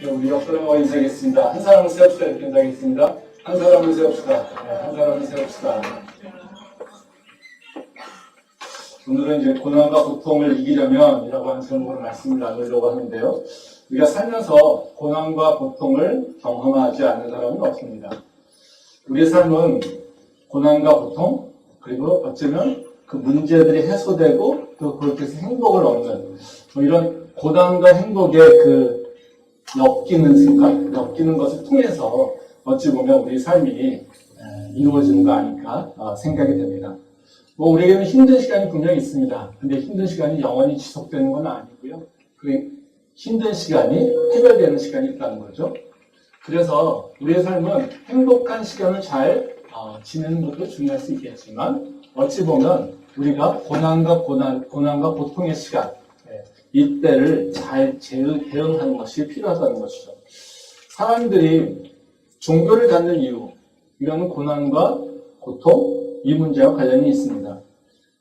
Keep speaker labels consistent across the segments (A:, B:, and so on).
A: 우리 옆사람과 인사하겠습니다. 한 사람을 세웁시다. 이렇게 인사하겠습니다. 한 사람을 세웁시다. 네, 한 사람을 세웁시다. 오늘은 이제 고난과 고통을 이기려면 이라고 하는 제목으로 말씀을 나누려고 하는데요. 우리가 살면서 고난과 고통을 경험하지 않는 사람은 없습니다. 우리의 삶은 고난과 고통, 그리고 어쩌면 그 문제들이 해소되고 또 그렇게 해서 행복을 얻는 이런 고난과 행복의 그 엮이는 순간, 엮이는 것을 통해서 어찌 보면 우리 삶이 이루어지는 거 아닐까 생각이 됩니다. 우리에게는 힘든 시간이 분명히 있습니다. 근데 힘든 시간이 영원히 지속되는 건 아니고요. 그 힘든 시간이 해결되는 시간이 있다는 거죠. 그래서 우리의 삶은 행복한 시간을 잘 지내는 것도 중요할 수 있겠지만 어찌 보면 우리가 고난과 고통의 시간, 이때를 잘 대응하는 것이 필요하다는 것이죠. 사람들이 종교를 갖는 이유, 이거는 고난과 고통, 이 문제와 관련이 있습니다.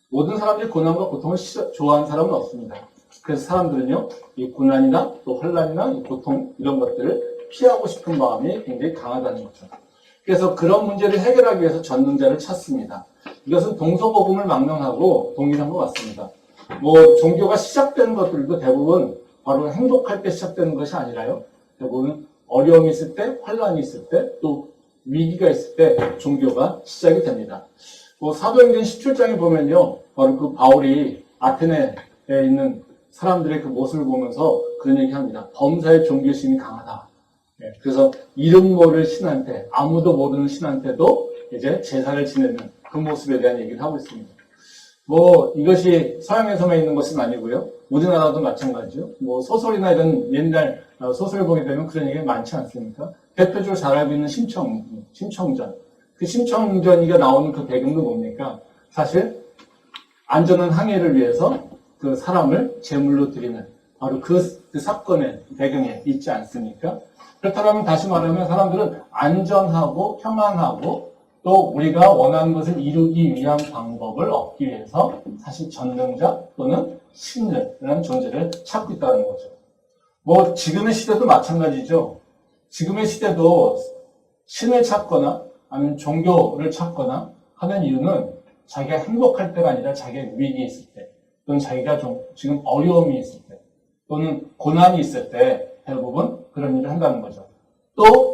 A: 모든 사람들이 고난과 고통을 좋아하는 사람은 없습니다. 그래서 사람들은요, 이 고난이나 또 혼란이나 이 고통, 이런 것들을 피하고 싶은 마음이 굉장히 강하다는 거죠. 그래서 그런 문제를 해결하기 위해서 전능자를 찾습니다. 이것은 동서고금을 막론하고 동일한 것 같습니다. 종교가 시작되는 것들도 대부분 바로 행복할 때 시작되는 것이 아니라요. 대부분 어려움이 있을 때, 혼란이 있을 때, 또 위기가 있을 때 종교가 시작이 됩니다. 사도행전 17장에 보면요. 바로 그 바울이 아테네에 있는 사람들의 그 모습을 보면서 그런 얘기 합니다. 범사의 종교심이 강하다. 그래서 이름 모를 신한테, 아무도 모르는 신한테도 이제 제사를 지내는 그 모습에 대한 얘기를 하고 있습니다. 이것이 서양에서만 있는 것은 아니고요. 우리나라도 마찬가지죠. 소설이나 이런 옛날 소설을 보게 되면 그런 얘기가 많지 않습니까? 대표적으로 잘 알고 있는 심청전. 그 심청전이가 나오는 그 배경도 뭡니까? 사실, 안전한 항해를 위해서 그 사람을 제물로 드리는, 바로 그 사건의 배경에 있지 않습니까? 그렇다면 다시 말하면 사람들은 안전하고 평안하고 또 우리가 원하는 것을 이루기 위한 방법을 얻기 위해서 사실 전능자 또는 신이라는 존재를 찾고 있다는 거죠. 지금의 시대도 마찬가지죠. 지금의 시대도 신을 찾거나 아니면 종교를 찾거나 하는 이유는 자기가 행복할 때가 아니라 자기가 위기에 있을 때 또는 자기가 지금 어려움이 있을 때 또는 고난이 있을 때 대부분 그런 일을 한다는 거죠. 또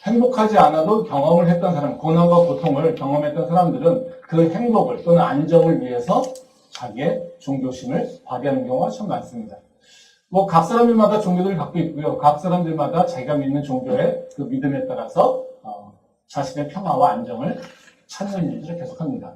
A: 행복하지 않아도 경험을 했던 사람, 고난과 고통을 경험했던 사람들은 그 행복을 또는 안정을 위해서 자기의 종교심을 발휘하는 경우가 참 많습니다. 각 사람들마다 종교들을 갖고 있고요. 각 사람들마다 자기가 믿는 종교의 그 믿음에 따라서 자신의 평화와 안정을 찾는 일들을 계속합니다.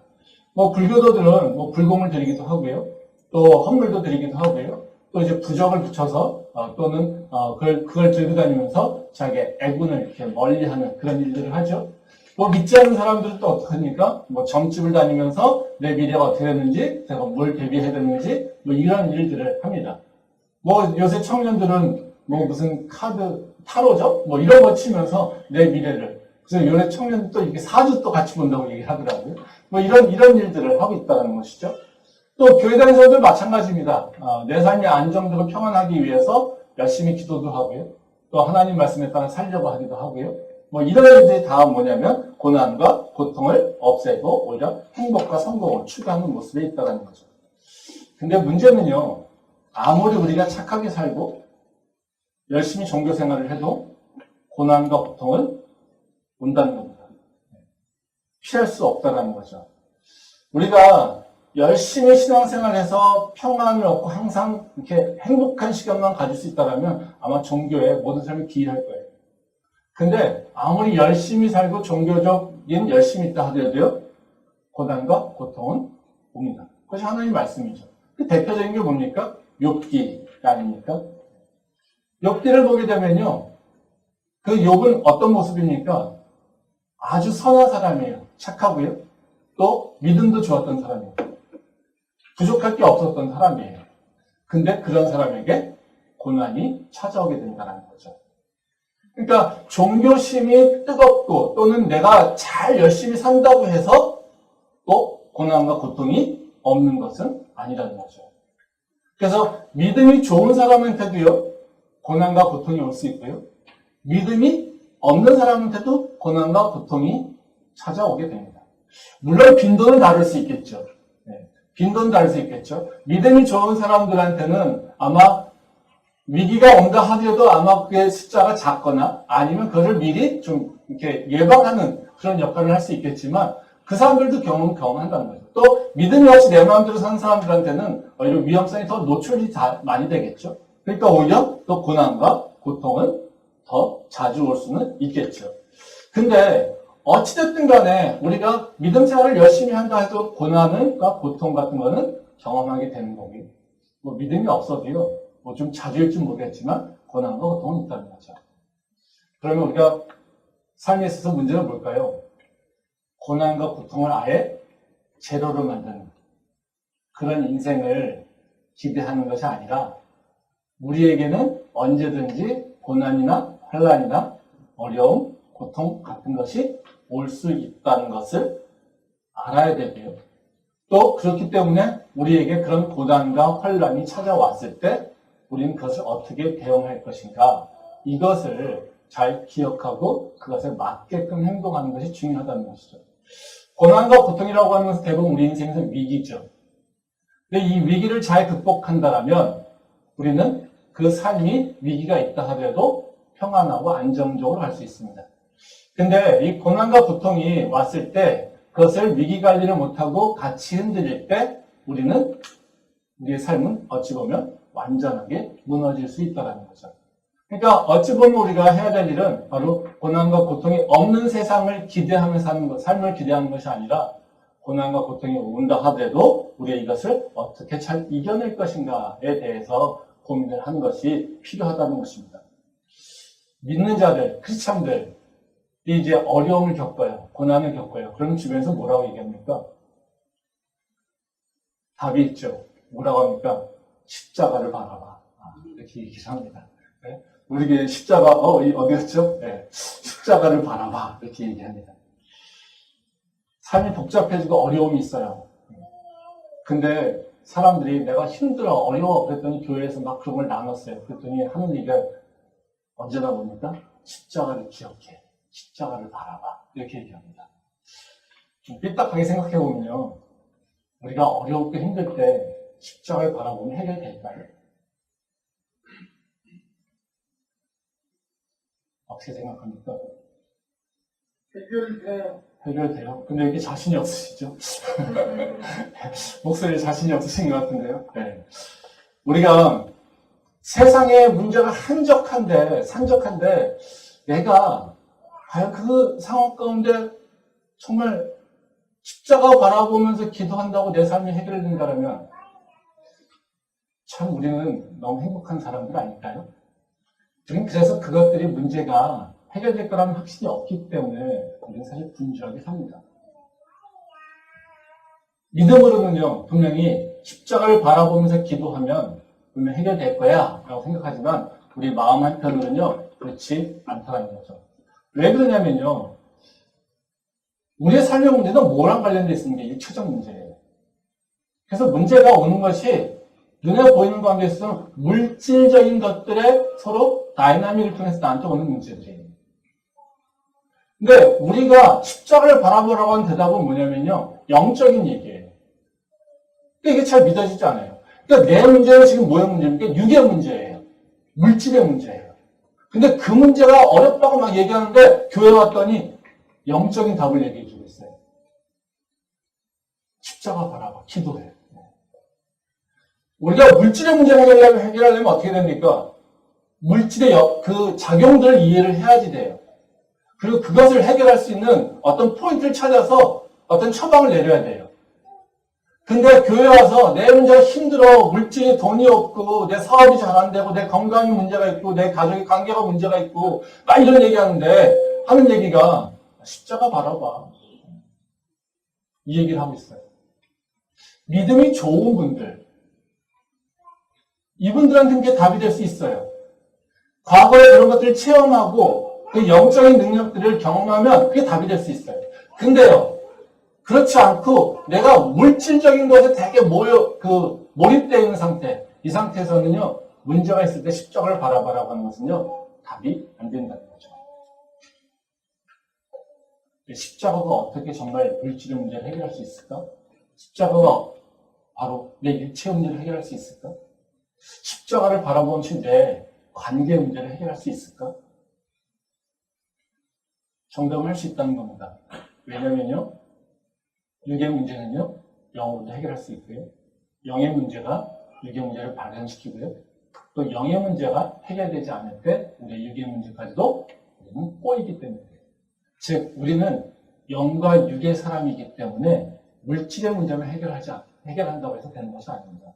A: 불교도들은 불공을 드리기도 하고요. 또 헌물도 드리기도 하고요. 또 이제 부적을 붙여서 또는 그걸 들고 다니면서 자기의 애군을 이렇게 멀리하는 그런 일들을 하죠. 믿지 않는 사람들은 또 어떡합니까? 점집을 다니면서 내 미래가 어떻게 됐는지, 제가 뭘 대비해야 되는지, 이런 일들을 합니다. 요새 청년들은 무슨 카드, 타로죠? 이런 거 치면서 내 미래를. 그래서 요새 청년들도 이렇게 사주 또 같이 본다고 얘기를 하더라고요. 이런 일들을 하고 있다는 것이죠. 또 교회 다니는 사람들 마찬가지입니다. 내 삶이 안정되고 평안하기 위해서 열심히 기도도 하고요. 또 하나님 말씀에 따라 살려고 하기도 하고요. 이런 일들이 다 뭐냐면 고난과 고통을 없애고 오히려 행복과 성공을 추구하는 모습에 있다는 거죠. 근데 문제는요. 아무리 우리가 착하게 살고 열심히 종교 생활을 해도 고난과 고통은 온다는 겁니다. 피할 수 없다는 거죠. 우리가 열심히 신앙생활해서 평안을 얻고 항상 이렇게 행복한 시간만 가질 수 있다면 아마 종교에 모든 사람이 기이할 거예요. 근데 아무리 열심히 살고 종교적인 열심이 있다 하더라도요, 고난과 고통은 옵니다. 그것이 하나님의 말씀이죠. 그 대표적인 게 뭡니까? 욥기 아닙니까? 욥기를 보게 되면요, 그 욥은 어떤 모습입니까? 아주 선한 사람이에요. 착하고요. 또 믿음도 좋았던 사람이에요. 부족할 게 없었던 사람이에요. 근데 그런 사람에게 고난이 찾아오게 된다는 거죠. 그러니까 종교심이 뜨겁고 또는 내가 잘 열심히 산다고 해서 또 고난과 고통이 없는 것은 아니라는 거죠. 그래서 믿음이 좋은 사람한테도요, 고난과 고통이 올 수 있고요. 믿음이 없는 사람한테도 고난과 고통이 찾아오게 됩니다. 물론 빈도는 다를 수 있겠죠. 네, 빈도는 다를 수 있겠죠. 믿음이 좋은 사람들한테는 아마 위기가 온다 하더라도 아마 그의 숫자가 작거나 아니면 그것을 미리 좀 이렇게 예방하는 그런 역할을 할 수 있겠지만 그 사람들도 경험한다는 거죠. 또 믿음이 없이 내 마음대로 사는 사람들한테는 오히려 위험성이 더 노출이 많이 되겠죠. 그러니까 오히려 또 고난과 고통은 더 자주 올 수는 있겠죠. 근데 어찌됐든 간에 우리가 믿음 생활을 열심히 한다 해도 고난과 고통 같은 거는 경험하게 되는 거고요. 뭐 믿음이 없어도요. 뭐 좀 자주일지 모르겠지만 고난과 고통은 있다는 거죠. 그러면 우리가 삶에 있어서 문제는 뭘까요? 고난과 고통을 아예 제로로 만드는 그런 인생을 기대하는 것이 아니라 우리에게는 언제든지 고난이나 환난이나 어려움, 고통 같은 것이 올 수 있다는 것을 알아야 되고요. 또 그렇기 때문에 우리에게 그런 고난과 환난이 찾아왔을 때 우리는 그것을 어떻게 대응할 것인가 이것을 잘 기억하고 그것에 맞게끔 행동하는 것이 중요하다는 것이죠. 고난과 고통이라고 하는 것은 대부분 우리 인생에서 위기죠. 근데 이 위기를 잘 극복한다면 우리는 그 삶이 위기가 있다 하더라도 평안하고 안정적으로 할 수 있습니다. 근데 이 고난과 고통이 왔을 때 그것을 위기 관리를 못하고 같이 흔들릴 때 우리는 우리의 삶은 어찌 보면 완전하게 무너질 수 있다는 거죠. 그러니까 어찌 보면 우리가 해야 될 일은 바로 고난과 고통이 없는 세상을 기대하면서 사는 것, 삶을 기대하는 것이 아니라 고난과 고통이 온다 하더라도 우리가 이것을 어떻게 잘 이겨낼 것인가에 대해서 고민을 하는 것이 필요하다는 것입니다. 믿는 자들, 크리스찬들이 이제 어려움을 겪어요. 고난을 겪어요. 그럼 주변에서 뭐라고 얘기합니까? 답이 있죠. 뭐라고 합니까? 십자가를 바라봐. 이렇게 얘기를 합니다. 네? 우리에게 십자가, 어디였죠? 네. 십자가를 바라봐. 이렇게 얘기합니다. 삶이 복잡해지고 어려움이 있어요. 근데 사람들이 내가 힘들어, 어려워. 그랬더니 교회에서 막 그런 걸 나눴어요. 그랬더니 하는 얘기가 언제나 뭡니까? 십자가를 기억해. 십자가를 바라봐. 이렇게 얘기합니다. 좀 삐딱하게 생각해보면요. 우리가 어렵고 힘들 때 십자가를 바라보면 해결될까요? 어떻게 생각합니까?
B: 해결돼요.
A: 해결돼요? 근데 이게 자신이 없으시죠? 목소리에 자신이 없으신 것 같은데요. 네. 우리가 세상에 문제가 산적한데 내가 과연 그 상황 가운데 정말 십자가 바라보면서 기도한다고 내 삶이 해결된다면 참 우리는 너무 행복한 사람들 아닐까요? 우리는 그래서 그것들이 문제가 해결될 거라는 확신이 없기 때문에 우리는 사실 분주하게 삽니다. 믿음으로는요, 분명히 십자가를 바라보면서 기도하면 분명 해결될 거야 라고 생각하지만 우리 마음 한편으로는요, 그렇지 않다는 거죠. 왜 그러냐면요, 우리의 삶의 문제는 뭐랑 관련되어 있는 게 일체적 문제예요. 그래서 문제가 오는 것이 눈에 보이는 관계에 있어서 물질적인 것들의 서로 다이나믹을 통해서 나한테 오는 문제들이에요. 근데 우리가 십자가를 바라보라고 하는 대답은 뭐냐면요, 영적인 얘기예요. 이게 잘 믿어지지 않아요. 그러니까 내 문제는 지금 뭐의 문제입니까? 육의 문제예요. 물질의 문제예요. 근데 그 문제가 어렵다고 막 얘기하는데 교회 왔더니 영적인 답을 얘기해 주고 있어요. 십자가 바라봐. 기도해. 우리가 물질의 문제를 해결하려면 어떻게 됩니까? 물질의 그 작용들을 이해를 해야지 돼요. 그리고 그것을 해결할 수 있는 어떤 포인트를 찾아서 어떤 처방을 내려야 돼요. 근데 교회 와서 내 문제가 힘들어, 물질이 돈이 없고, 내 사업이 잘 안 되고, 내 건강이 문제가 있고, 내 가족의 관계가 문제가 있고, 막 이런 얘기 하는 얘기가 십자가 바라봐. 이 얘기를 하고 있어요. 믿음이 좋은 분들, 이분들한테는 그게 답이 될 수 있어요. 과거에 그런 것들을 체험하고 그 영적인 능력들을 경험하면 그게 답이 될 수 있어요. 근데요, 그렇지 않고 내가 물질적인 것에 되게 몰입되어 있는 상태, 이 상태에서는요, 문제가 있을 때 십자가를 바라보라고 하는 것은요, 답이 안 된다는 거죠. 십자가가 어떻게 정말 물질의 문제를 해결할 수 있을까? 십자가가 바로 내 일체의 문제를 해결할 수 있을까? 십자가를 바라보는 내 관계의 문제를 해결할 수 있을까? 정답을 할 수 있다는 겁니다. 왜냐면요, 육의 문제는요, 영으로도 해결할 수 있고요. 영의 문제가 육의 문제를 발현시키고요. 또 영의 문제가 해결되지 않을 때 우리의 육의 문제까지도 우리는 꼬이기 때문에. 즉, 우리는 영과 육의 사람이기 때문에 물질의 문제만 해결한다고 해서 되는 것이 아닙니다.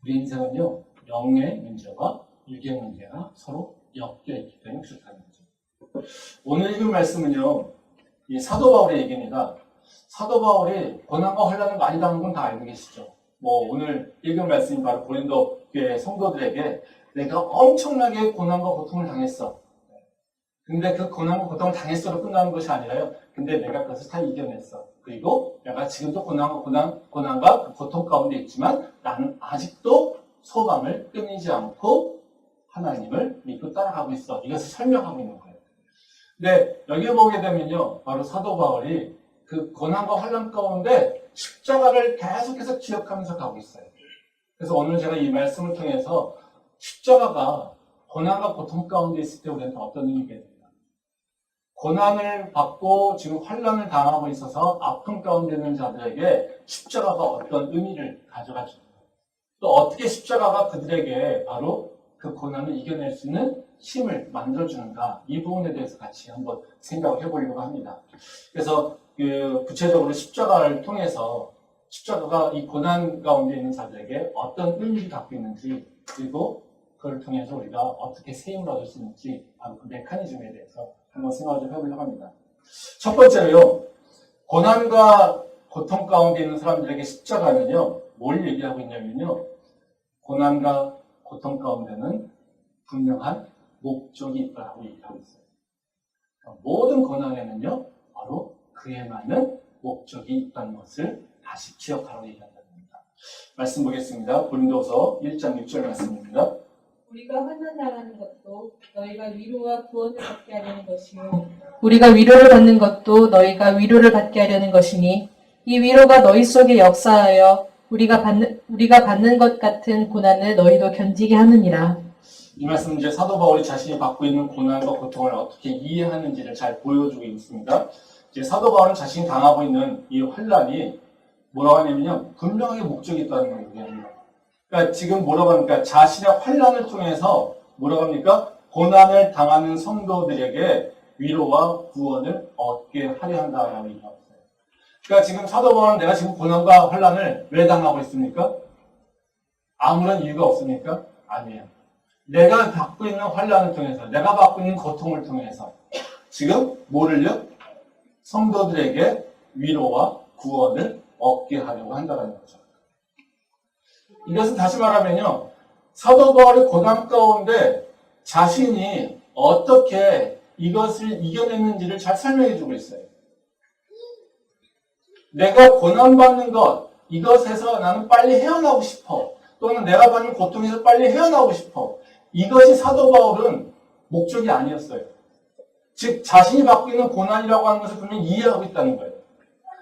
A: 우리 인생은요, 영의 문제와 육의 문제가 서로 엮여 있기 때문에 그렇다는 거죠. 오늘 읽은 말씀은요, 이 사도 바울의 얘기입니다. 사도 바울이 고난과 환난을 많이 당한 건 다 알고 계시죠. 오늘 읽은 말씀이 바로 고린도 교회 성도들에게 내가 엄청나게 고난과 고통을 당했어. 근데 그 고난과 고통을 당했어로 끝나는 것이 아니라요. 근데 내가 그것을 다 이겨냈어. 그리고 내가 지금도 고난과 그 고통 가운데 있지만 나는 아직도 소망을 끊이지 않고 하나님을 믿고 따라가고 있어. 이것을 설명하고 있는 거예요. 근데 여기 보게 되면요. 바로 사도 바울이 그 고난과 환난 가운데 십자가를 계속해서 기억하면서 가고 있어요. 그래서 오늘 제가 이 말씀을 통해서 십자가가 고난과 고통 가운데 있을 때 우리한테 어떤 의미겠습니까? 고난을 받고 지금 환난을 당하고 있어서 아픔 가운데 있는 자들에게 십자가가 어떤 의미를 가져가줍니다. 또 어떻게 십자가가 그들에게 바로 그 고난을 이겨낼 수 있는 힘을 만들어주는가, 이 부분에 대해서 같이 한번 생각을 해보려고 합니다. 그래서 구체적으로 십자가를 통해서 십자가가 이 고난 가운데 있는 자들에게 어떤 의미를 갖고 있는지, 그리고 그걸 통해서 우리가 어떻게 세임을 얻을 수 있는지, 바로 그 메커니즘에 대해서 한번 생각을 좀 해보려고 합니다. 첫 번째로요, 고난과 고통 가운데 있는 사람들에게 십자가는요, 뭘 얘기하고 있냐면요, 고난과 고통 가운데는 분명한 목적이 있다고 얘기하고 있어요. 그러니까 모든 고난에는요, 바로 그에 맞는 목적이 있다는 것을 다시 기억하라고 얘기한다는 겁니다. 말씀 보겠습니다. 고린도서 1장 6절 말씀입니다.
B: 우리가 환난당하는 것도 너희가 위로와 구원을 받게 하려는 것이요, 우리가 위로를 받는 것도 너희가 위로를 받게 하려는 것이니 이 위로가 너희 속에 역사하여 우리가 받는 것 같은 고난을 너희도 견디게 하느니라.
A: 이 말씀은 이제 사도 바울이 자신이 받고 있는 고난과 고통을 어떻게 이해하는지를 잘 보여주고 있습니다. 이제 사도 바울은 자신이 당하고 있는 이 환난이 뭐라고 하냐면요, 분명하게 목적이 있다는 걸 얘기합니다. 그러니까 지금 뭐라고 합니까? 자신의 환난을 통해서 뭐라고 합니까? 고난을 당하는 성도들에게 위로와 구원을 얻게 하려 한다라고 얘기하고 있어요. 그러니까 지금 사도 바울은 내가 지금 고난과 환난을 왜 당하고 있습니까? 아무런 이유가 없습니까? 아니에요. 내가 받고 있는 환난을 통해서, 내가 받고 있는 고통을 통해서 지금 뭐를요? 성도들에게 위로와 구원을 얻게 하려고 한다는 거죠. 이것은 다시 말하면요, 사도 바울의 고난 가운데 자신이 어떻게 이것을 이겨냈는지를 잘 설명해 주고 있어요. 내가 고난받는 것, 이것에서 나는 빨리 헤어나오고 싶어. 또는 내가 받는 고통에서 빨리 헤어나오고 싶어. 이것이 사도 바울은 목적이 아니었어요. 즉, 자신이 받고 있는 고난이라고 하는 것을 분명히 이해하고 있다는 거예요.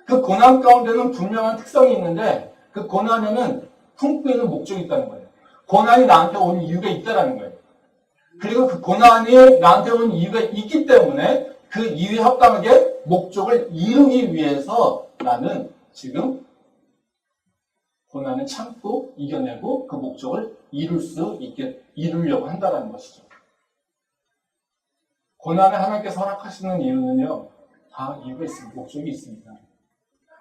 A: 그 고난 가운데는 분명한 특성이 있는데 그 고난에는 품고 있는 목적이 있다는 거예요. 고난이 나한테 온 이유가 있다는 거예요. 그리고 그 고난이 나한테 온 이유가 있기 때문에 그 이유에 합당하게 목적을 이루기 위해서 나는 지금 고난을 참고 이겨내고 그 목적을 이루려고 한다는 것이죠. 고난을 하나님께서 허락하시는 이유는요, 다 이유가 있습니다. 목적이 있습니다.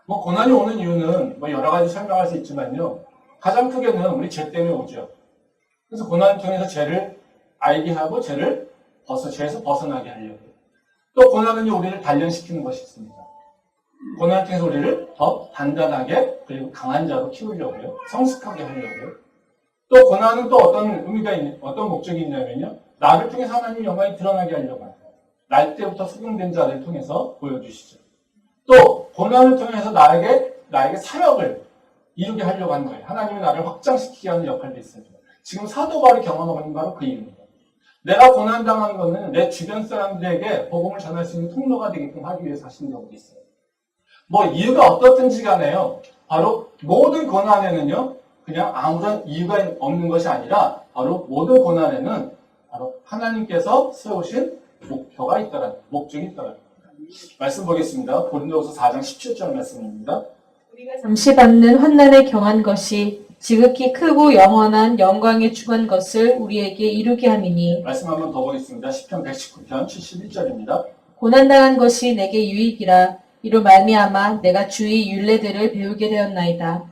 A: 고난이 오는 이유는 여러 가지 설명할 수 있지만요, 가장 크게는 우리 죄 때문에 오죠. 그래서 고난을 통해서 죄를 알게 하고 죄에서 벗어나게 하려고. 또 고난은 우리를 단련시키는 것이 있습니다. 고난을 통해서 우리를 더 단단하게 그리고 강한 자로 키우려고요. 성숙하게 하려고요. 또 고난은 또 어떤 목적이 있냐면요, 나를 통해서 하나님의 영광이 드러나게 하려고 합니다. 날 때부터 수긍된 자를 통해서 보여주시죠. 또 고난을 통해서 나에게 사역을 이루게 하려고 하는 거예요. 하나님이 나를 확장시키게 하는 역할도 있습니다. 지금 사도 바울이 경험하고 있는 바로 그 이유입니다. 내가 고난당하는 것은 내 주변 사람들에게 복음을 전할 수 있는 통로가 되게끔 하기 위해서 하신 경우도 있어요. 뭐 이유가 어떻든지 간에요. 바로 모든 고난에는요. 그냥 아무런 이유가 없는 것이 아니라 바로 모든 고난에는 바로 하나님께서 세우신 목표가 있다라는, 목적이 있다라는 겁니다. 말씀 보겠습니다. 고린도후서 4장 17절 말씀입니다.
B: 우리가 잠시 받는 환난에 경한 것이 지극히 크고 영원한 영광에 중한 것을 우리에게 이루게 함이니
A: 말씀 한번 더 보겠습니다. 시편 119편 71절입니다.
B: 고난당한 것이 내게 유익이라 이로 말미암아 내가 주의 율례들을 배우게 되었나이다.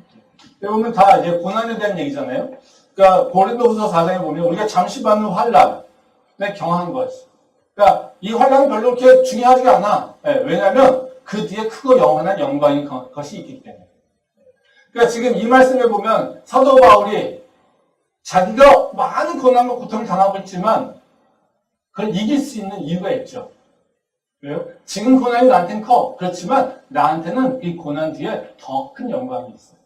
A: 여러분 다 이제 고난에 대한 얘기잖아요. 그러니까 고린도후서 4장에 보면 우리가 잠시 받는 환난에 경한 것. 그러니까 이 환난은 별로 그렇게 중요하지가 않아. 왜냐하면 그 뒤에 크고 영원한 영광인 것이 있기 때문에. 그러니까 지금 이 말씀에 보면 사도 바울이 자기가 많은 고난과 고통을 당하고 있지만 그걸 이길 수 있는 이유가 있죠. 왜요? 지금 고난이 나한테는 커. 그렇지만 나한테는 이 고난 뒤에 더 큰 영광이 있어요.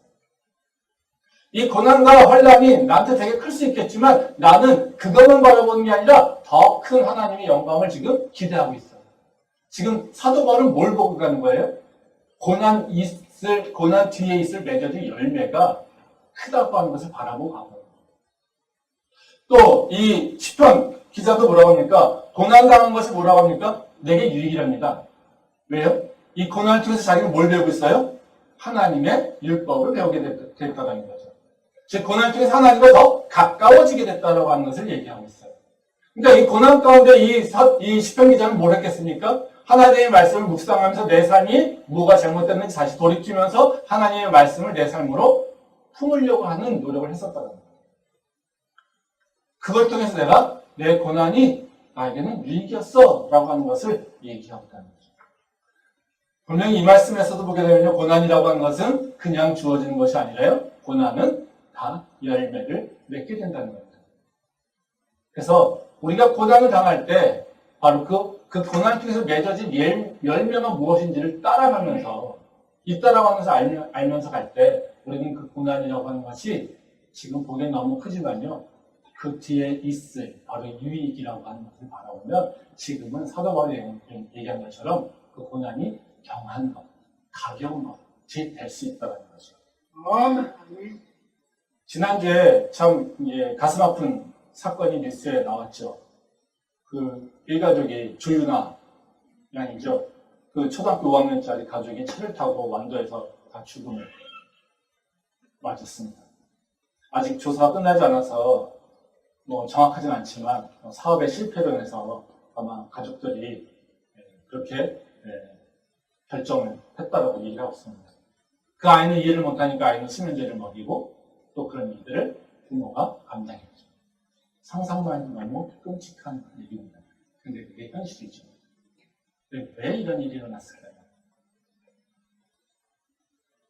A: 이 고난과 환난이 나한테 되게 클 수 있겠지만 나는 그것만 바라보는 게 아니라 더 큰 하나님의 영광을 지금 기대하고 있어요. 지금 사도 바울은 뭘 보고 가는 거예요? 고난 뒤에 있을 맺어질 열매가 크다고 하는 것을 바라보고 가고. 또 이 시편 기자도 뭐라고 합니까? 고난당한 것이 뭐라고 합니까? 내게 유익이랍니다. 왜요? 이 고난을 통해서 자기는 뭘 배우고 있어요? 하나님의 율법을 배우게 됐다는 거죠. 즉 고난을 통해서 하나님과 더 가까워지게 됐다고 하는 것을 얘기하고 있어요. 그러니까 이 고난 가운데 이 시편 기자는 뭘 했겠습니까? 하나님의 말씀을 묵상하면서 내 삶이 뭐가 잘못됐는지 다시 돌이키면서 하나님의 말씀을 내 삶으로 품으려고 하는 노력을 했었다는 거예요. 그걸 통해서 내가 내 고난이 나에게는 유익이었어 라고 하는 것을 얘기하고 있다는 거죠. 분명히 이 말씀에서도 보게 되면요. 고난이라고 하는 것은 그냥 주어지는 것이 아니라요. 고난은 다 열매를 맺게 된다는 겁니다. 그래서 우리가 고난을 당할 때 바로 그 고난을 통해서 맺어진 열매가 무엇인지를 따라가면서 알면서 갈 때 우리는 그 고난이라고 하는 것이 지금 보기엔 너무 크지만요. 그 뒤에 있을 바로 유익이라고 하는 것을 바라보면 지금은 사도 바울이 얘기한 것처럼 그 고난이 경한 것, 가벼운 것이 될 수 있다는 거죠. 지난주에 참 가슴 아픈 사건이 뉴스에 나왔죠. 그 일가족이 조유나 양이죠. 그 초등학교 5학년짜리 가족이 차를 타고 완도에서 다 죽음을 맞았습니다. 아직 조사가 끝나지 않아서 정확하진 않지만 사업의 실패로 인해서 아마 가족들이 그렇게 결정을 했다라고 얘기를 하고 있습니다. 그 아이는 이해를 못하니까 아이는 수면제를 먹이고 또 그런 일들을 부모가 감당했죠. 상상만 해도 너무 끔찍한 일입니다. 근데 그게 현실이죠. 왜 이런 일이 일어났을까요?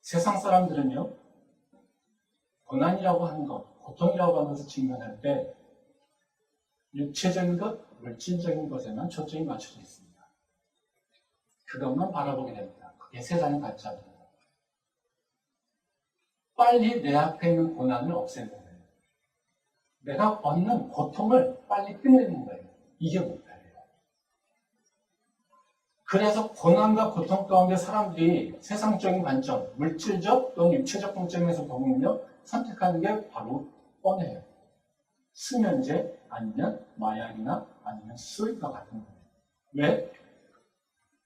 A: 세상 사람들은요, 고난이라고 하는 것, 고통이라고 하는 것을 직면할 때 육체적인 것, 물질적인 것에만 초점이 맞춰져 있습니다. 그것만 바라보게 됩니다. 그게 세상의 가치입니다. 빨리 내 앞에 있는 고난을 없애는 거예요. 내가 얻는 고통을 빨리 끝내는 거예요. 이게 목표예요. 그래서 고난과 고통 가운데 사람들이 세상적인 관점, 물질적 또는 육체적 관점에서 보면요, 선택하는 게 바로 뻔해요. 수면제 아니면 마약이나 아니면 술과 같은 거예요. 왜?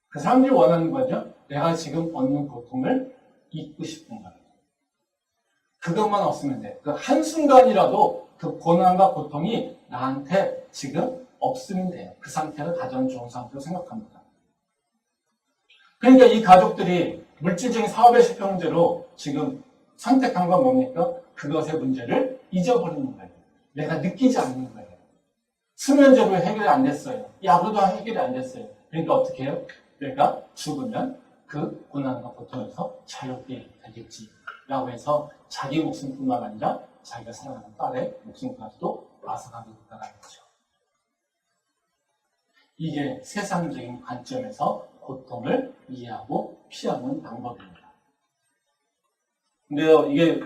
A: 그 사람들이 원하는 거죠. 내가 지금 얻는 고통을 잊고 싶은 거예요. 그것만 없으면 돼. 그 한순간이라도 그 고난과 고통이 나한테 지금 없으면 돼요. 그 상태를 가장 좋은 상태로 생각합니다. 그러니까 이 가족들이 물질적인 사업의 실패 문제로 지금 선택한 건 뭡니까? 그것의 문제를 잊어버리는 거예요. 내가 느끼지 않는 거예요. 수면제로 해결이 안 됐어요. 약으로도 해결이 안 됐어요. 그러니까 어떻게 해요? 내가 죽으면 그 고난과 고통에서 자유롭게 되겠지. 라고 해서 자기 목숨뿐만 아니라 자기가 사랑하는 딸의 목숨까지도 앗아가게 됐다는 거죠. 이게 세상적인 관점에서 고통을 이해하고 피하는 방법입니다. 근데요, 이게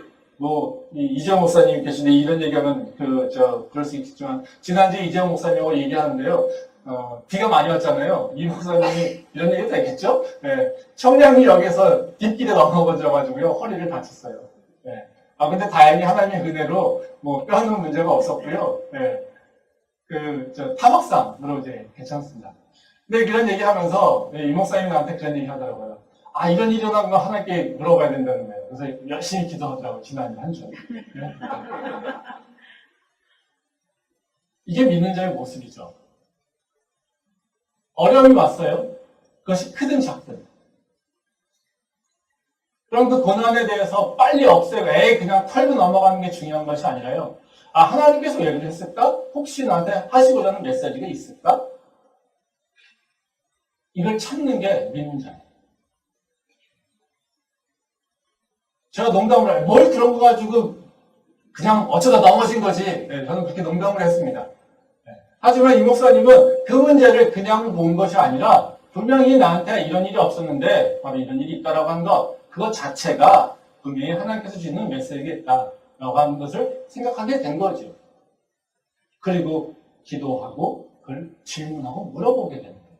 A: 이재용 목사님 계신데 이런 얘기하면 그럴 수 있겠지만 지난주에 이재용 목사님하고 얘기하는데요. 비가 많이 왔잖아요. 이 목사님이 이런 얘기도 했겠죠? 네. 청량리역에서 뒷길에 넘어져가지고요. 허리를 다쳤어요. 네. 근데 다행히 하나님의 은혜로 뼈는 문제가 없었고요. 네. 타박상으로 이제 괜찮습니다. 근데 그런 얘기 하면서 이 목사님이 나한테 그런 얘기 하더라고요. 이런 일이 일어나면 하나님께 물어봐야 된다는 거예요. 그래서 열심히 기도하더라고요. 지난 한 주. 네. 이게 믿는 자의 모습이죠. 어려움이 왔어요. 그것이 크든 작든. 그럼 그 고난에 대해서 빨리 없애고 그냥 털고 넘어가는 게 중요한 것이 아니라요. 하나님께서 왜 그랬을까? 혹시 나한테 하시고자 하는 메시지가 있을까? 이걸 찾는 게 믿는 자예요. 제가 농담을 해요. 뭘 그런 거 가지고 그냥 어쩌다 넘어진 거지. 네, 저는 그렇게 농담을 했습니다. 네. 하지만 이 목사님은 그 문제를 그냥 본 것이 아니라 분명히 나한테 이런 일이 없었는데 바로 이런 일이 있다라고 하는 것, 그것 자체가 분명히 하나님께서 주는 메시지가 있다라고 하는 것을 생각하게 된 거죠. 그리고 기도하고 그걸 질문하고 물어보게 되는 거예요.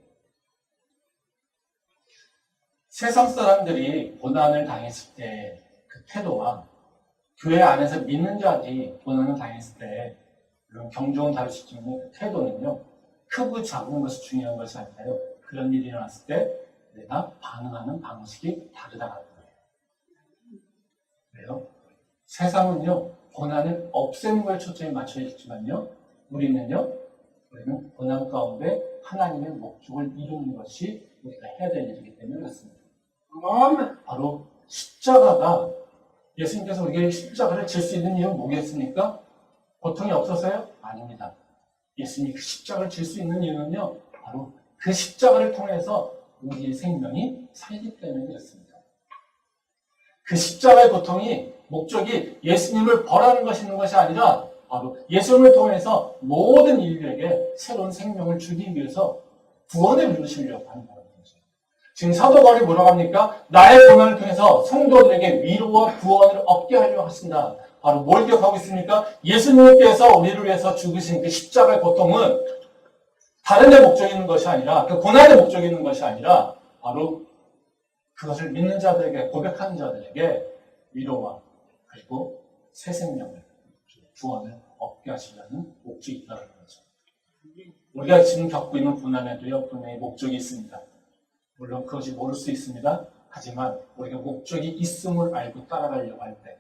A: 세상 사람들이 고난을 당했을 때 그 태도와 교회 안에서 믿는 자들이 고난을 당했을 때 그런 경종을 다룰 수 있는 그 태도는요, 크고 작은 것이 중요한 것이 아니라요, 그런 일이 일어났을 때 내가 반응하는 방식이 다르다는 거예요. 그래요? 세상은요, 고난을 없애는 거에 초점이 맞춰 있지만요, 우리는 고난 가운데 하나님의 목적을 이루는 것이 우리가 해야 될 일이기 때문에 그렇습니다. 바로 십자가가, 예수님께서 우리에게 십자가를 질 수 있는 이유는 뭐겠습니까? 고통이 없어서요? 아닙니다. 예수님이 그 십자가를 질 수 있는 이유는요, 바로 그 십자가를 통해서 우리의 생명이 살기 때문에 그렇습니다. 그 십자가의 고통이 목적이 예수님을 벌하는 것이 있는 것이 아니라 바로 예수님을 통해서 모든 인류에게 새로운 생명을 주기 위해서 구원을 이루시려고 하는 거예요. 지금 사도 바울이 뭐라고 합니까? 나의 고난을 통해서 성도들에게 위로와 구원을 얻게 하려고 하신다. 바로 뭘 기억하고 있습니까? 예수님께서 우리를 위해서 죽으신 그 십자가의 고통은 다른 데 목적이 있는 것이 아니라, 그 고난의 목적이 있는 것이 아니라 바로 그것을 믿는 자들에게, 고백하는 자들에게 위로와 그리고 새 생명을, 구원을 얻게 하시려는 목적이 있다는 거죠. 우리가 지금 겪고 있는 고난에도요, 분명히 목적이 있습니다. 물론 그것이 모를 수 있습니다. 하지만 우리가 목적이 있음을 알고 따라가려고 할 때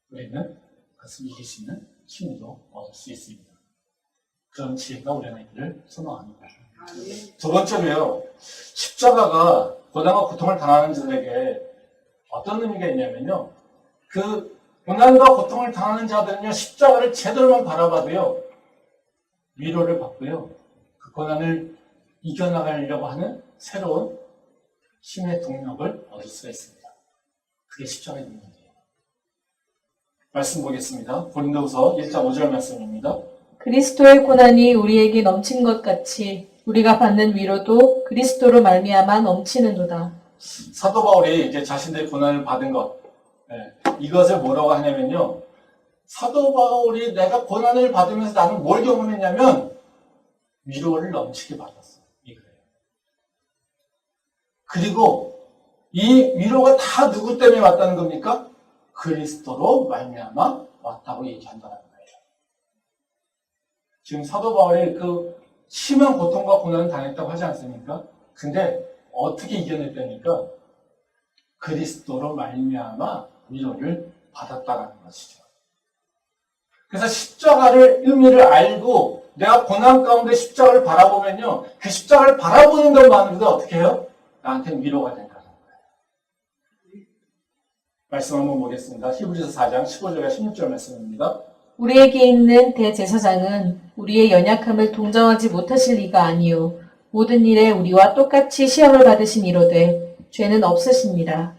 A: 우리는 그것을 이길 수 있는 힘도 얻을 수 있습니다. 그런 지혜가 우리에게 있기를 소망합니다. 두 번째로요, 십자가가 고난과 고통을 당하는 자들에게 어떤 의미가 있냐면요, 그 고난과 고통을 당하는 자들은요, 십자가를 제대로만 바라봐도요, 위로를 받고요, 그 고난을 이겨나가려고 하는 새로운 힘의 동력을 얻을 수가 있습니다. 그게 십자가의 능력이에요. 말씀 보겠습니다. 고린도후서 1장 5절 말씀입니다.
B: 그리스도의 고난이 우리에게 넘친 것 같이 우리가 받는 위로도 그리스도로 말미암아 넘치는도다.
A: 사도 바울이 이제 자신들의 고난을 받은 것, 이것을 뭐라고 하냐면요, 사도 바울이 내가 고난을 받으면서 나는 뭘 경험했냐면 위로를 넘치게 받았어. 이거예요. 그리고 이 위로가 다 누구 때문에 왔다는 겁니까? 그리스도로 말미암아 왔다고 얘기한다는 거예요. 지금 사도 바울이 그 심한 고통과 고난을 당했다고 하지 않습니까? 근데 어떻게 이겨냈다니까? 그리스도로 말미암아 위로를 받았다는 것이죠. 그래서 십자가를 의미를 알고 내가 고난 가운데 십자가를 바라보면요, 그 십자가를 바라보는 것만으로도 어떻게 해요? 나한테 위로가 된다는 거예요. 말씀 한번 보겠습니다. 히브리서 4장 15절과 16절 말씀입니다.
B: 우리에게 있는 대제사장은 우리의 연약함을 동정하지 못하실 리가 아니요 모든 일에 우리와 똑같이 시험을 받으신 이로되 죄는 없으십니다.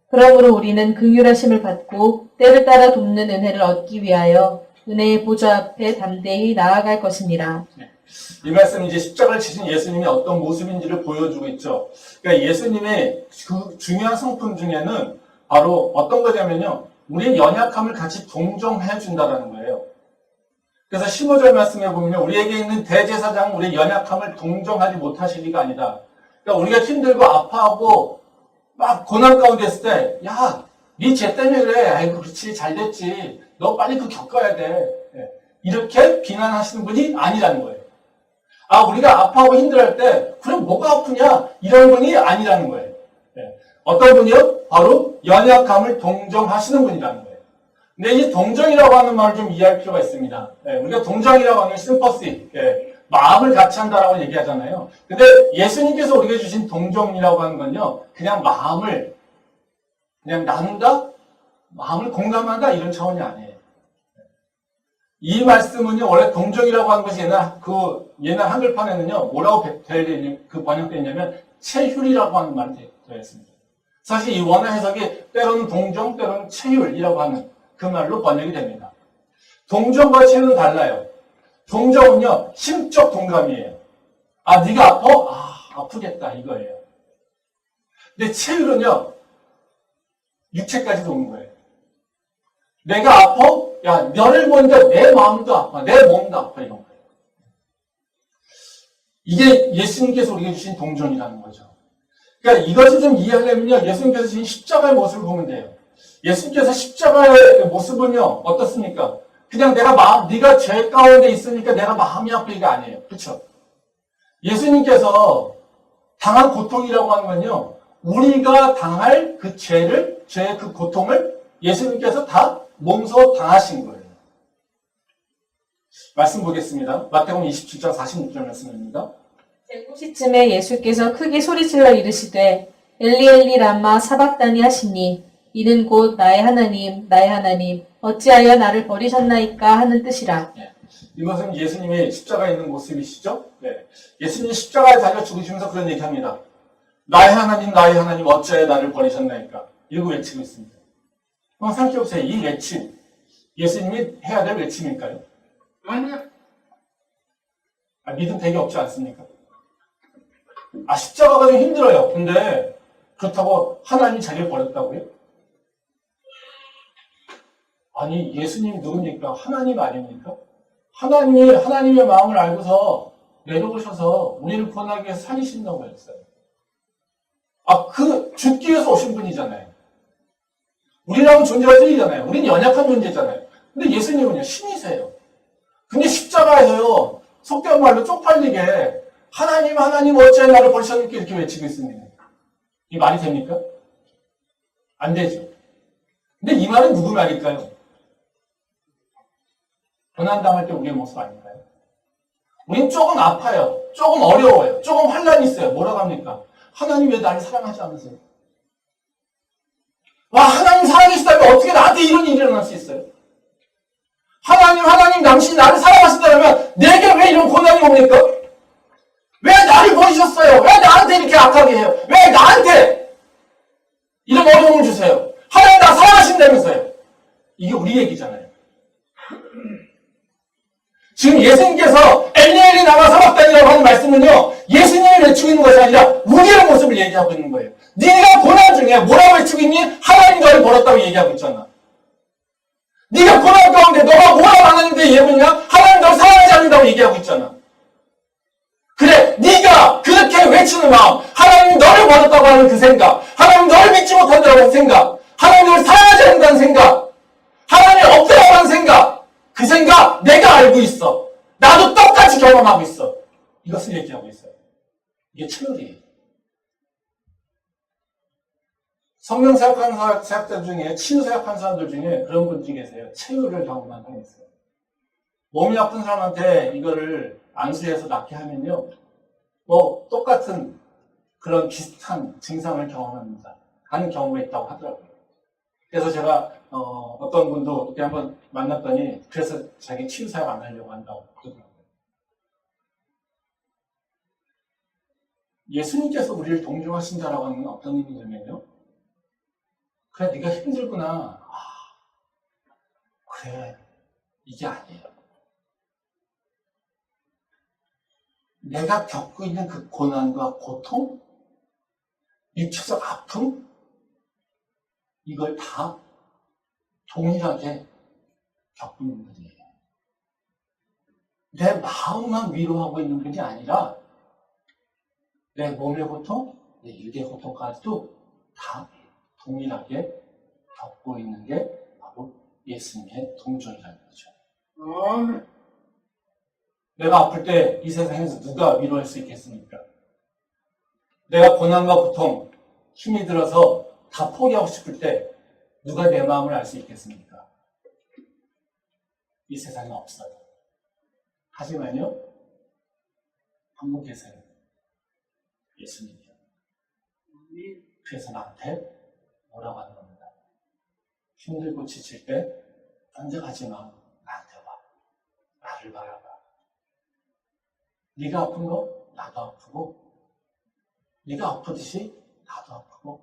B: 그러므로 우리는 긍휼하심을 받고 때를 따라 돕는 은혜를 얻기 위하여 은혜의 보좌 앞에 담대히 나아갈 것입니다.
A: 이 말씀은 이제 십자가를 지신 예수님이 어떤 모습인지를 보여주고 있죠. 그러니까 예수님의 그 중요한 성품 중에는 바로 어떤 거냐면요, 우리의 연약함을 같이 동정해 준다라는 거예요. 그래서 15절 말씀에 보면 우리에게 있는 대제사장은 우리의 연약함을 동정하지 못하실 리가 아니다. 그러니까 우리가 힘들고 아파하고 막 고난 가운데 있을 때, 야, 네 죄 때문에 그래. 아이고, 그렇지. 잘 됐지. 너 빨리 그거 겪어야 돼. 이렇게 비난하시는 분이 아니라는 거예요. 아, 우리가 아파하고 힘들어할 때, 그래, 뭐가 아프냐? 이런 분이 아니라는 거예요. 어떤 분이요? 바로 연약함을 동정하시는 분이라는 거예요. 근데 이 동정이라고 하는 말을 좀 이해할 필요가 있습니다. 우리가 동정이라고 하는 심퍼시, 마음을 같이 한다라고 얘기하잖아요. 근데 예수님께서 우리에게 주신 동정이라고 하는 건요, 그냥 마음을 그냥 나눈다? 마음을 공감한다? 이런 차원이 아니에요. 이 말씀은요, 원래 동정이라고 하는 것이 옛날 한글판에는요, 뭐라고 번역되어 있냐면, 체휼이라고 하는 말이 되어 있습니다. 사실 이 원어 해석이 때로는 동정, 때로는 체휼이라고 하는 그 말로 번역이 됩니다. 동정과 체휼은 달라요. 동정은요, 심적 동감이에요. 아, 네가 아파? 아, 아프겠다, 이거예요. 근데 체휼은요, 육체까지도 오는 거예요. 내가 아파? 야, 너를 보니까 내 마음도 아파, 내 몸도 아파, 이런 거예요. 이게 예수님께서 우리에게 주신 동정이라는 거죠. 그러니까 이것을 좀 이해하려면요, 예수님께서 주신 십자가의 모습을 보면 돼요. 예수님께서 십자가의 모습은요, 어떻습니까? 그냥 네가 죄 가운데 있으니까 내가 마음이 아프기가 아니에요. 그렇죠? 예수님께서 당한 고통이라고 하는 건요, 우리가 당할 그 죄의 그 고통을 예수님께서 다 몸소 당하신 거예요. 말씀 보겠습니다. 마태복음 27장 46절 말씀입니다.
B: 제9시쯤에 예수께서 크게 소리질러 이르시되 엘리 엘리 람마 사박다니 하시니 이는 곧 나의 하나님 나의 하나님 어찌하여 나를 버리셨나이까 하는 뜻이라.
A: 이것은 예수님의 십자가에 있는 모습이시죠? 네. 예수님이 십자가에 달려 죽으시면서 그런 얘기합니다. 나의 하나님 어찌하여 나를 버리셨나이까? 이러고 외치고 있습니다. 한번 생각해보세요. 이 외침, 예수님이 해야 될 외침일까요? 아니요. 믿음 되게 없지 않습니까? 십자가가 좀 힘들어요. 근데 그렇다고 하나님이 자기를 버렸다고요? 아니, 예수님이 누굽니까? 하나님 아닙니까? 하나님이 하나님의 마음을 알고서 내려오셔서 우리를 구원하기 위해서 살리신다고 했어요. 죽기 위해서 오신 분이잖아요. 우리랑은 존재가 틀리잖아요. 우리는 연약한 존재잖아요. 근데 예수님은요, 신이세요. 근데 십자가에서요, 속된 말로 쪽팔리게 하나님 어찌하여 나를 버리셨는지 이렇게 외치고 있습니다. 이 말이 됩니까? 안 되죠. 근데 이 말은 누구 말일까요? 고난당할 때 우리의 모습 아닌가요? 우린 조금 아파요. 조금 어려워요. 조금 환란이 있어요. 뭐라고 합니까? 하나님 왜 나를 사랑하지 않으세요? 와, 하나님 사랑하시다면 어떻게 나한테 이런 일이 일어날 수 있어요? 하나님, 당신이 나를 사랑하신다면 내게 왜 이런 고난이 옵니까? 왜 나를 버리셨어요? 왜 나한테 이렇게 악하게 해요? 왜 나한테 이런 어려움을 주세요? 하나님 나 사랑하신다면서요? 이게 우리 얘기잖아요. 지금 예수님께서 엘리 나마 사박단이라고 하는 말씀은요, 예수님이 외치고 있는 것이 아니라 우리의 모습을 얘기하고 있는 거예요. 네가 고난 중에 뭐라고 외치고 있니? 하나님 너를 버렸다고 얘기하고 있잖아. 네가 고난 가운데 너가 뭐라고 하나님한테 얘기하고 있냐? 하나님 너를 사랑하지 않는다고 얘기하고 있잖아. 그래, 네가 그렇게 외치는 마음, 하나님 너를 버렸다고 하는 그 생각, 하나님 너를 믿지 못한다고 하는 생각, 하나님 너를 사랑하지 않는다는 생각, 하나님 없다고 하는 생각, 그 생각 내가 알고 있어. 나도 똑같이 경험하고 있어. 이것을 얘기하고 있어요. 이게 체휼이에요. 성령 사역하는 사역자 중에, 치유 사역하는 사람들 중에 그런 분들이 계세요. 체휼을 경험한 사람이 있어요. 몸이 아픈 사람한테 이거를 안수해서 낫게 하면요, 똑같은 그런 비슷한 증상을 경험합니다. 하는 경우가 있다고 하더라고요. 그래서 제가 어떤 분도 이렇게 한번 만났더니 그래서 자기 치유 사역 안 하려고 한다고 그러더라고요. 예수님께서 우리를 동정하신다라고 하는 건 어떤 의미냐면요, 그래, 네가 힘들구나. 그래, 이게 아니에요. 내가 겪고 있는 그 고난과 고통, 육체적 아픔, 이걸 다 동일하게 겪는 분들이에요. 내 마음만 위로하고 있는 분이 아니라 내 몸의 고통, 내 육의 고통까지도 다 동일하게 겪고 있는 게 바로 예수님의 동정이라는 거죠. 내가 아플 때 이 세상에서 누가 위로할 수 있겠습니까? 내가 고난과 고통, 힘이 들어서 다 포기하고 싶을 때 누가 내 마음을 알 수 있겠습니까? 이 세상에 없어요. 하지만요, 한 분 계세요. 예수님이요. 그래서 나한테 뭐라고 하는 겁니다. 힘들고 지칠 때 던져가지 마. 나한테 와. 나를 바라봐. 네가 아픈 거 나도 아프고, 네가 아프듯이 나도 아프고,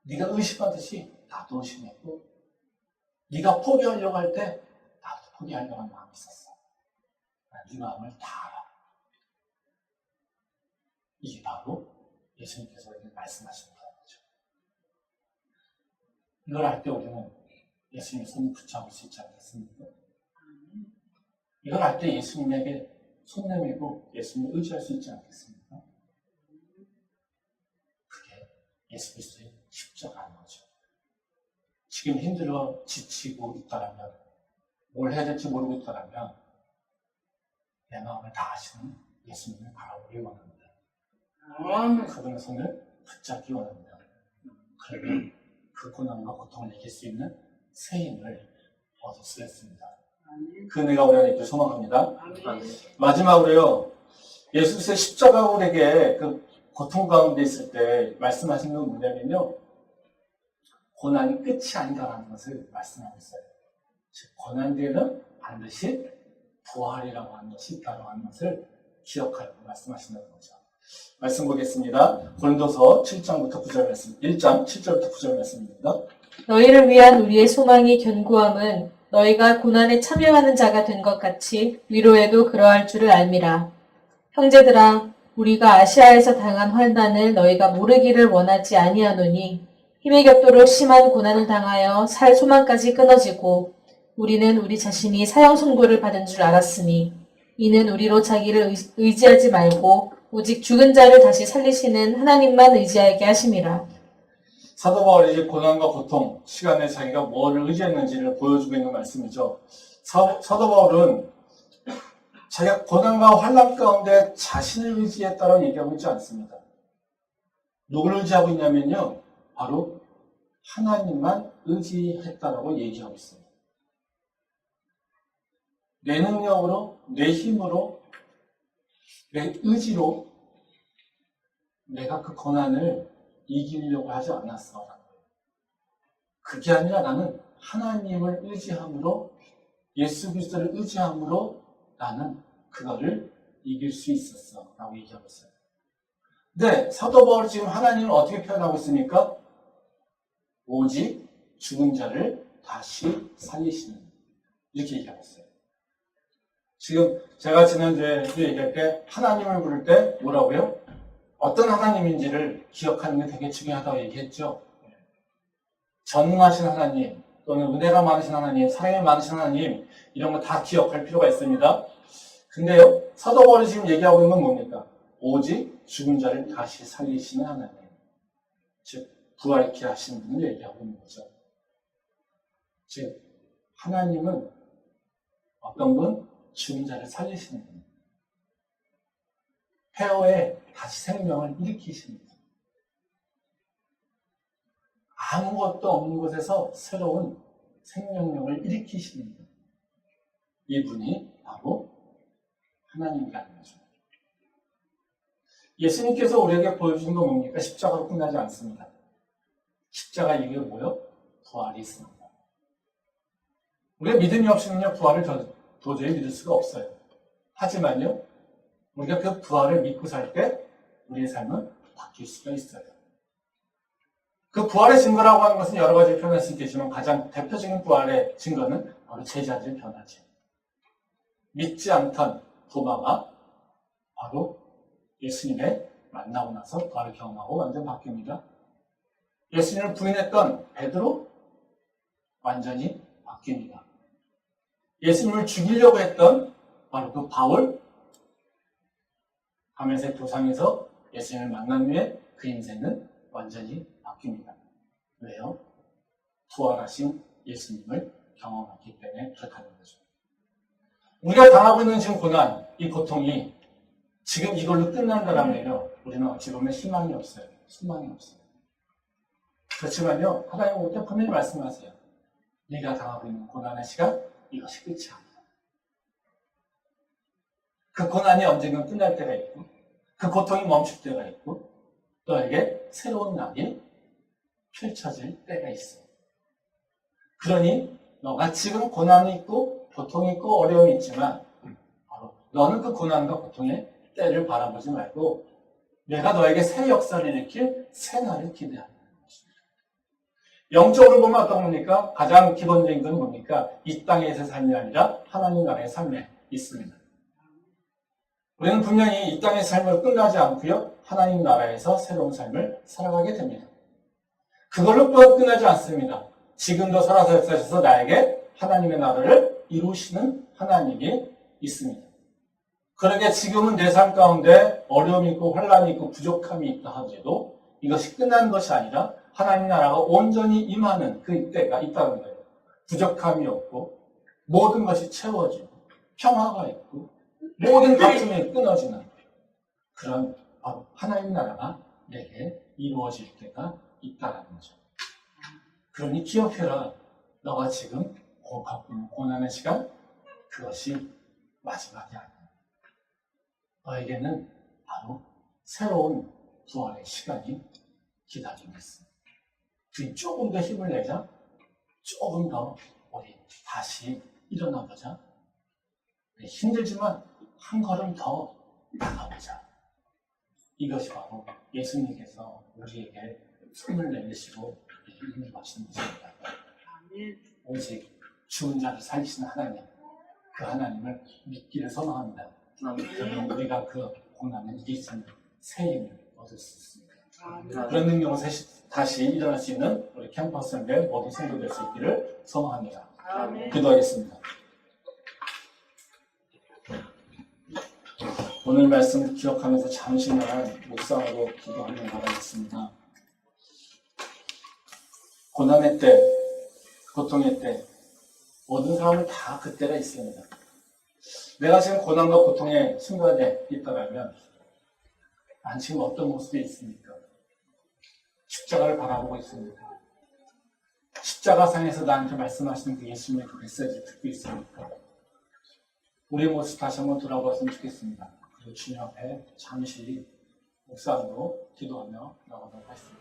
A: 네가 의심하듯이 나도 의심했고, 네가 포기하려고 할 때 나도 포기하려고 하는 마음이 있었어. 난 네 마음을 다 알아. 이게 바로 예수님께서 우리에게 말씀하시는 거죠. 이걸 알 때 우리는 예수님의 손을 붙잡을 수 있지 않겠습니까? 이걸 알 때 예수님에게 손 내밀고 예수님을 의지할 수 있지 않겠습니까? 그게 예수 그리스도의 십자가인 거죠. 지금 힘들어 지치고 있다라면, 뭘 해야 될지 모르고 있다라면 내 마음을 다 아시는 예수님을 바라보기 원합니다. 그분의 손을 붙잡기 원합니다. 그러면 그 고난과 고통을 이길 수 있는 새 힘을 얻을 수 있습니다. 그 은혜가 우리 안에 있길 소망합니다. 마지막으로요, 예수 그리스도의 십자가가 우리에게 그 고통 가운데 있을 때 말씀하시는 건 뭐냐면요, 고난이 끝이 아니다라는 것을 말씀하고 있어요. 즉, 고난 뒤에는 반드시 부활이라고 하는 것이 있다라고 하는 것을 기억하라고 말씀하신다는 거죠. 말씀 보겠습니다. 고린도서 7장부터 9절 말씀, 1장 7절부터 9절 말씀입니다.
B: 너희를 위한 우리의 소망이 견고함은 너희가 고난에 참여하는 자가 된 것 같이 위로에도 그러할 줄을 알미라. 형제들아, 우리가 아시아에서 당한 환난을 너희가 모르기를 원하지 아니하노니 힘의 격도로 심한 고난을 당하여 살 소망까지 끊어지고 우리는 우리 자신이 사형 선고를 받은 줄 알았으니 이는 우리로 자기를 의지하지 말고 오직 죽은 자를 다시 살리시는 하나님만 의지하게 하심이라.
A: 사도 바울이 고난과 고통, 시간에 자기가 뭐를 의지했는지를 보여주고 있는 말씀이죠. 사도 바울은 자기가 고난과 환난 가운데 자신을 의지했다고 얘기하고 있지 않습니다. 누구를 의지하고 있냐면요, 바로 하나님만 의지했다라고 얘기하고 있습니다. 내 능력으로, 내 힘으로, 내 의지로 내가 그 고난을 이기려고 하지 않았어. 그게 아니라 나는 하나님을 의지함으로, 예수 그리스도를 의지함으로 나는 그거를 이길 수 있었어. 라고 얘기하고 있어요. 근데 사도 바울이 지금 하나님을 어떻게 표현하고 있습니까? 오직 죽은 자를 다시 살리시는, 이렇게 얘기하고 있어요. 지금 제가 지난주에 얘기할 때 하나님을 부를 때 뭐라고요? 어떤 하나님인지를 기억하는 게 되게 중요하다고 얘기했죠. 전능하신 하나님, 또는 은혜가 많으신 하나님, 사랑이 많으신 하나님, 이런 거 다 기억할 필요가 있습니다. 근데요, 사도 바울이 지금 얘기하고 있는 건 뭡니까? 오직 죽은 자를 다시 살리시는 하나님, 즉 부활케 하시는 분을 얘기하고 있는 거죠. 즉 하나님은 어떤 분? 죽은 자를 살리시는 분, 폐허에 다시 생명을 일으키시는 분, 아무것도 없는 곳에서 새로운 생명력을 일으키시는 분, 이분이 바로 하나님이라는 거죠. 예수님께서 우리에게 보여주는 건 뭡니까? 십자가로 끝나지 않습니다. 십자가 이게 뭐요? 부활이 있습니다. 우리가 믿음이 없이는요, 부활을 도저히 믿을 수가 없어요. 하지만요, 우리가 그 부활을 믿고 살 때 우리의 삶은 바뀔 수가 있어요. 그 부활의 증거라고 하는 것은 여러 가지 표현할 수 있겠지만 가장 대표적인 부활의 증거는 바로 제자들의 변화죠. 믿지 않던 도마가 바로 예수님의 만나고 나서 부활을 경험하고 완전 바뀝니다. 예수님을 부인했던 베드로 완전히 바뀝니다. 예수님을 죽이려고 했던 바로 그 바울, 하멜색 도상에서 예수님을 만난 후에 그 인생은 완전히 바뀝니다. 왜요? 부활하신 예수님을 경험했기 때문에 그렇다는 거죠. 우리가 당하고 있는 지금 고난, 이 고통이 지금 이걸로 끝난다라면요, 우리는 어찌 보면 희망이 없어요. 소망이 없어요. 그렇지만요, 하나님 우리가 분명히 말씀하세요. 네가 당하고 있는 고난의 시간, 이것이 끝이 아니야. 그 고난이 언젠가 끝날 때가 있고, 그 고통이 멈출 때가 있고, 너에게 새로운 날이 펼쳐질 때가 있어. 그러니 너가 지금 고난이 있고 고통이 있고 어려움이 있지만 바로 너는 그 고난과 고통의 때를 바라보지 말고 내가 너에게 새 역사를 일으킬 새 날을 기대하는 것입니다. 영적으로 보면 어떤 겁니까? 가장 기본적인 건 뭡니까? 이 땅에서의 삶이 아니라 하나님 나라의 삶에 있습니다. 우리는 분명히 이 땅의 삶을 끝나지 않고요, 하나님 나라에서 새로운 삶을 살아가게 됩니다. 그걸로 끝나지 않습니다. 지금도 살아서 역사하셔서 나에게 하나님의 나라를 이루시는 하나님이 있습니다. 그러게 지금은 내 삶 가운데 어려움이 있고 환란이 있고 부족함이 있다 하더라도 이것이 끝나는 것이 아니라 하나님 나라가 온전히 임하는 그 때가 있다는 거예요. 부족함이 없고 모든 것이 채워지고 평화가 있고 모든 다툼이 끊어지는 그런 바로 하나님 나라가 내게 이루어질 때가 있다는 거죠. 그러니 기억해라. 너가 지금 갖고 있는 고난의 시간, 그것이 마지막이 아니야. 너에게는 바로 새로운 부활의 시간이 기다리고 있습니다. 그 조금 더 힘을 내자. 조금 더 우리 다시 일어나보자. 힘들지만 한 걸음 더 나가보자. 이것이 바로 예수님께서 우리에게 손을 내미시고 이름을 마시는 것입니다. 오직 죽은 자를 살리시는 하나님, 그 하나님을 믿기를 선언합니다. 그러면 우리가 그 고난을 이길 수 있는 새 힘을 얻을 수 있습니다. 그런 능력으로 다시 일어날 수 있는 우리 캠퍼스 연대 모든 성도될 수 있기를 선언합니다. 기도하겠습니다. 오늘 말씀을 기억하면서 잠시만 묵상하고 기도하는 바라겠습니다. 고난의 때, 고통의 때, 모든 사람은 다 그때가 있습니다. 내가 지금 고난과 고통의 순간에 있다면 난 지금 어떤 모습이 있습니까? 십자가를 바라보고 있습니다. 십자가상에서 나한테 말씀하시는 그 예수님의 그 메시지를 듣고 있습니까? 우리의 모습 다시 한번 돌아보았으면 좋겠습니다. 그리고 주님 앞에 잠시 묵상으로 기도하며 나가도록 하겠습니다.